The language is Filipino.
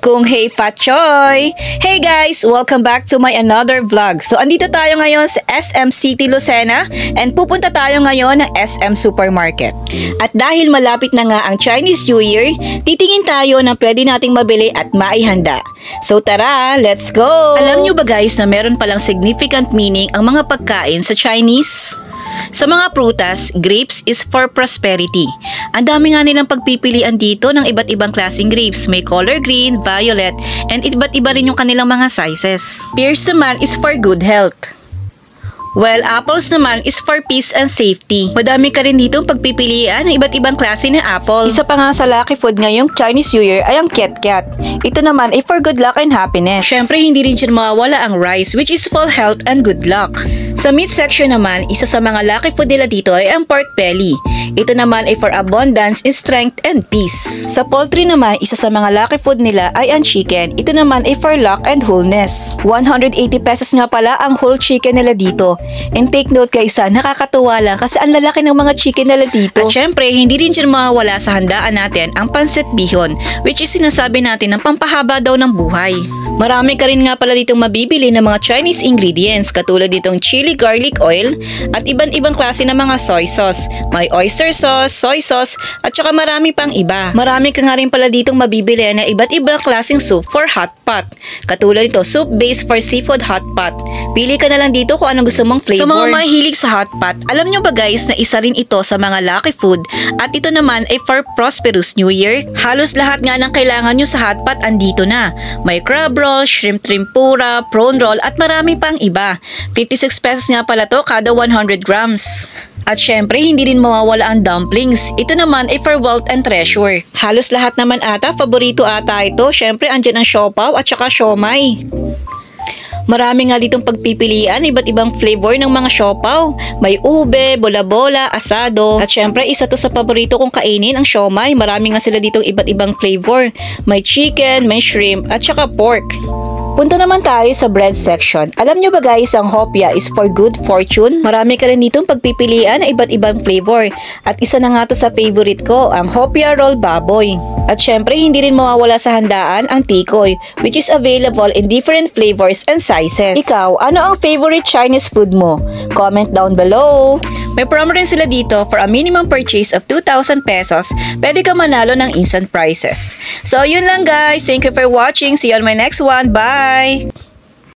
Kung hey Fat Choy! Hey guys! Welcome back to my another vlog. So andito tayo ngayon sa SM City Lucena and pupunta tayo ngayon ng SM Supermarket. At dahil malapit na nga ang Chinese New Year, titingin tayo ng pwede nating mabili at maihanda. So tara, let's go! Alam nyo ba guys na meron palang significant meaning ang mga pagkain sa Chinese? Sa mga prutas, grapes is for prosperity. Ang dami nga nilang pagpipilian dito ng iba't ibang klaseng grapes. May color green, violet, and iba't iba rin yung kanilang mga sizes. Pears naman is for good health. While apples naman is for peace and safety. Madami ka rin dito pagpipilian ng iba't ibang klase ng apple. Isa pa nga sa lucky food ngayong Chinese New Year ay ang Kiat-Kat. Ito naman ay for good luck and happiness. Syempre hindi rin dyan mawawala ang rice which is for health and good luck. Sa meat section naman, isa sa mga lucky food nila dito ay ang pork belly. Ito naman ay for abundance, strength, and peace. Sa poultry naman, isa sa mga lucky food nila ay ang chicken. Ito naman ay for luck and wholeness. 180 pesos nga pala ang whole chicken nila dito. And take note guys, nakakatuwa lang kasi ang lalaki ng mga chicken nila dito. At syempre, hindi rin dyan mawawala sa handaan natin ang pansit bihon, which is sinasabi natin ng pampahaba daw ng buhay. Marami ka rin nga pala ditong mabibili ng mga Chinese ingredients katulad ditong chili garlic oil at ibang-ibang klase ng mga soy sauce. May oyster sauce, soy sauce at saka marami pang iba. Marami ka nga rin pala ditong mabibili na iba't ibang klaseng soup for hot pot. Katulad ito, soup base for seafood hot pot. Pili ka na lang dito kung anong gusto mong flavor. Sa mga mahilig sa hot pot, alam nyo ba guys na isa rin ito sa mga lucky food at ito naman ay for prosperous New Year? Halos lahat nga ng kailangan nyo sa hot pot andito na. May crab roll, shrimp tempura, prawn roll at marami pang iba. 56 pesos nga pala to kada 100 grams. At syempre, hindi rin mawawala ang dumplings. Ito naman ay for wealth and treasure. Halos lahat naman ata, paborito ata ito. Syempre, andyan ang siopaw at saka siomai. Marami nga ditong pagpipilian, iba't ibang flavor ng mga siopaw. May ube, bola-bola, asado. At syempre, isa to sa paborito kong kainin, ang siomai. Marami nga sila ditong iba't ibang flavor. May chicken, may shrimp, at saka pork. Punta naman tayo sa bread section. Alam nyo ba guys, ang hopya is for good fortune? Marami ka rin ditong pagpipilian na iba't ibang flavor. At isa na nga to sa favorite ko, ang hopya roll baboy. At syempre, hindi rin mawawala sa handaan ang tikoy, which is available in different flavors and sizes. Ikaw, ano ang favorite Chinese food mo? Comment down below. May promo rin sila dito for a minimum purchase of 2,000 pesos. Pwede ka manalo ng instant prizes. So, yun lang guys. Thank you for watching. See you on my next one. Bye!